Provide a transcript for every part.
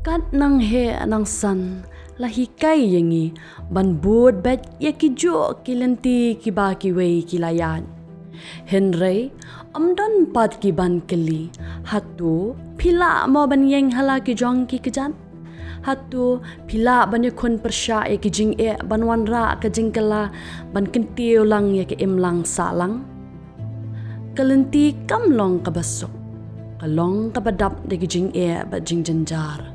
Kat nang he nang san lahikai yengi ban bod bet yakijo kilenti kiba kiwei kilayan. Henry amdan pat ki ban keli hatu pila mo ban yeng hala ki jong ki kejan. Hatu pila ban yakun persya ya ki jing ban wan ra ka jing kala ban kentiu lang ya ki imlang salang. Kalenti kamlong kabasok. Kalong kabadap de ki jing ba jing janjar.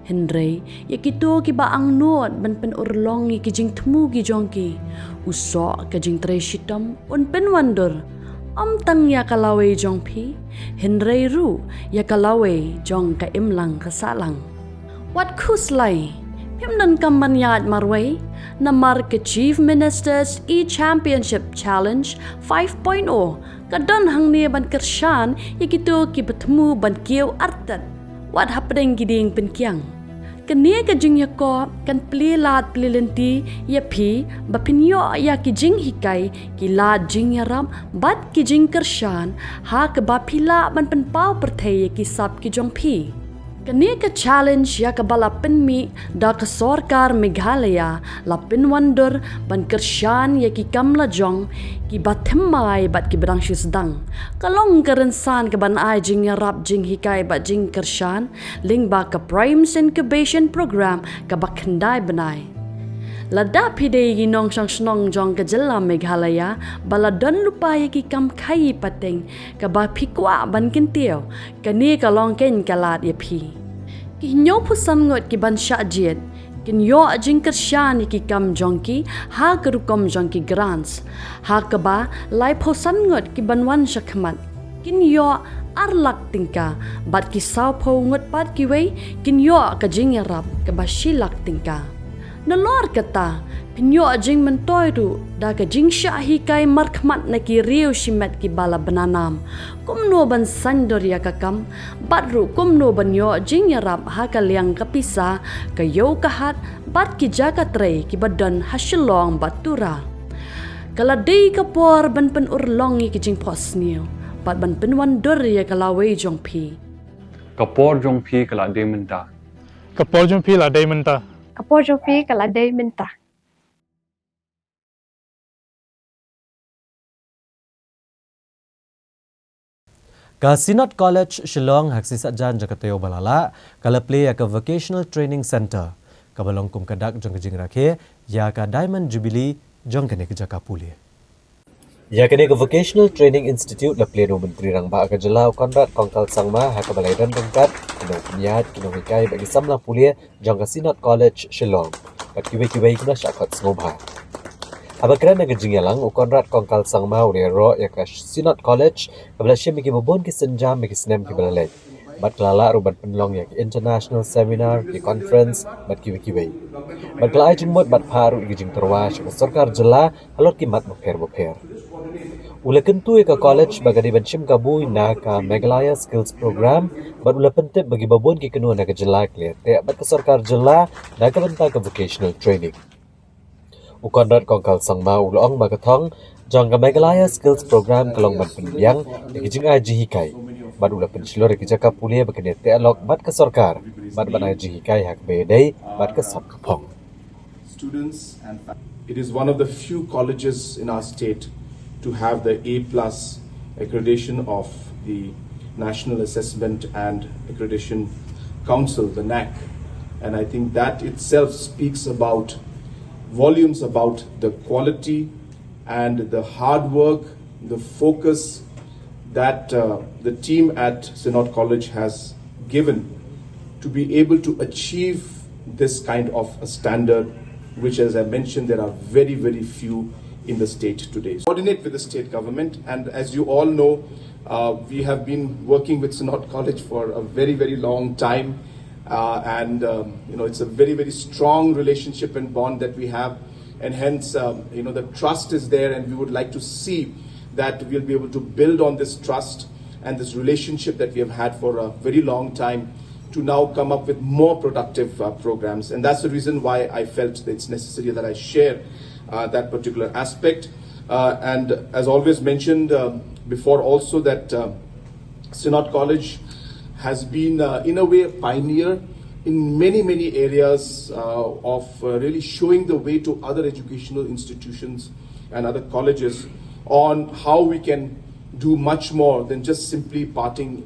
Henry, yakito ki ba ang nuot ban pen urlong ki jing temu ki jongki. Usok ka jing tre shitam un pen wandor. Am tang ya kalawe jong pi. Henry ru ya kalawe jong ka imlang ka salang. Wat kuslay? Pimnan kamanyat marway na mark Chief Minister's E-Championship Challenge 5.0 kadon hang ni ban kersyan yakito ki betemu ban kieu artat. Wat hapdeng giding penkiang. Kenia ka jing yako kan plilat plilenti ya pi bapinyo ya ki jing hikai ki la jing yaram bat ki jing kersyan ha ke bapila ban penpau perthai ki sap ki jong pi. Kenia ka challenge ya ka bala penmi da ka sorkar Meghalaya la pinwandur ban kersyan ya ki kamla jong ki bathemai bat ki bedang shisdang. Kalong kerensan ke ban ai jing yarap jing hikai bat jing kersyan ling ba ka Primes Incubation Program ka bakhendai benai. Lada pide ginong sang snong jong ka jela Meghalaya bala don lupa ya ki kam khai pateng ka ba phikwa ban kintiao kani ka long ken kalat ya phi. Ki nyo pusan ngot ki ban sha jet kin yo jing kersyan ki kam jongki ha kerukom jongki grants ha ka ba lai pusan ngot ki ban wan shakmat kin yo arlak tingka bat ki saw po ngot pat ki wei kin yo ka jing yarap ka ba shilak tingka. Nalor kata, pinyo jing mentoy tu, da ka jing syahi kai markmat na ki riu shimet ki bala benanam. Kumno ban sandor ya kakam, batru kumno ban yo jing yarap ha ka liang kapisa, ka yo kahat, bat ki jaga tre ki badan hasilong batura. Kala day kapor ban pen urlongi ki jing pos niyo, bat ban pen wandor ya kalaway jong pi. Kapor jong pi kala day menta. Kapor jong pi la day menta. Kapor jong pi kala day menta. Ka Synod College Shillong haksi sajan jakateo balala kala Plie ka Vocational Training Center ka balong kum kadak jong jing rakhe ya ka Diamond Jubilee jong kene ka Jakapuli. Ya kene ka Vocational Training Institute la Plie no menteri rang ba ka jela Conrad kongkal sangma ha ka balai dan dengkat kino punyat kino hikai bagi samlang pulia jong ka Synod College Shillong. Pat kiwe kuna syakot ngobha. Abakran na gajing yalang o Conrad kongkal sangma uri ro ya ka Synod College kabla siya miki bubon ki senjam miki sinem ki balalay. Bat kelala ruban penlong ya ki international seminar ki conference bat kiwe. Bat kelala jing mod bat paru gajing terwa syaka sarkar jela halot ki mat bopher. Ula kentu ka college bagadi banshim kabuy na ka Meghalaya Skills Program bat ula pentip bagi babon ki kenu na ka jela clear te bat ka sarkar jela na ka banta ka vocational training. Conrad kongkal sangma ulong bagathong jong ka Meghalaya Skills Program kalong ban penbiang ikijing aji hikai bat ula pensilor ki Jakapuli bakene te alok bat ka sarkar bat ban aji hikai hak bedai bat ka sab kapong. Students and it is one of the few colleges in our state to have the A+ accreditation of the National Assessment and Accreditation Council, the NAC, and I think that itself speaks about volumes about the quality and the hard work, the focus that the team at Synod College has given to be able to achieve this kind of a standard, which, as I mentioned, there are very, very few in the state today. Coordinate with the state government, and as you all know, we have been working with Synod College for a very, very long time. It's a very, very strong relationship and bond that we have, and hence, the trust is there, and we would like to see that we'll be able to build on this trust and this relationship that we have had for a very long time to now come up with more productive programs. And that's the reason why I felt that it's necessary that I share that particular aspect. And as always mentioned before also, that Synod College has been in a way a pioneer in many areas of really showing the way to other educational institutions and other colleges on how we can do much more than just simply imparting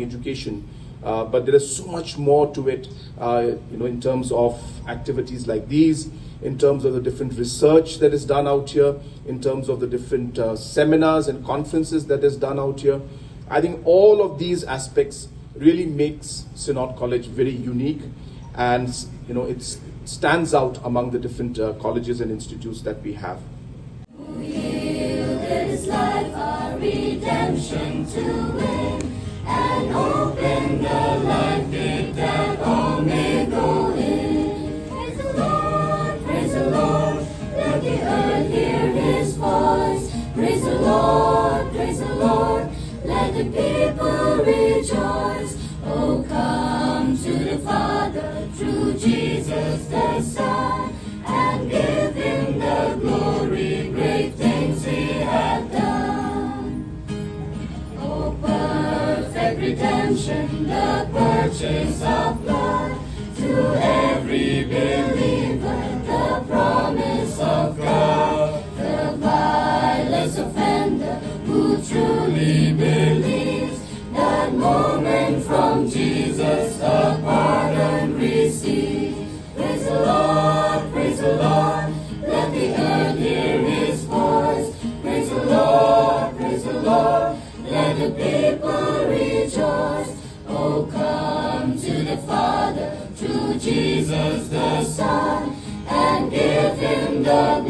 education. But there is so much more to it, in terms of activities like these, in terms of the different research that is done out here, in terms of the different seminars and conferences that is done out here. I think all of these aspects really makes Synod College very unique, and it stands out among the different colleges and institutes that we have. His life, our redemption to win, and open the life gate that all may go in. Praise the Lord, let the earth hear His voice. Praise the Lord, let the people rejoice. Oh, come to the Father through Jesus the Son, and give Him the glory, great things He hath done. Oh, perfect redemption, the purchase of blood, to every believer, the promise of God, the vilest offender who truly believes, that moment from Jesus the pardon receives. Praise the Lord, let the earth hear His voice. Praise the Lord, let the people rejoice. Oh, come to the Father through Jesus the Son, and give Him the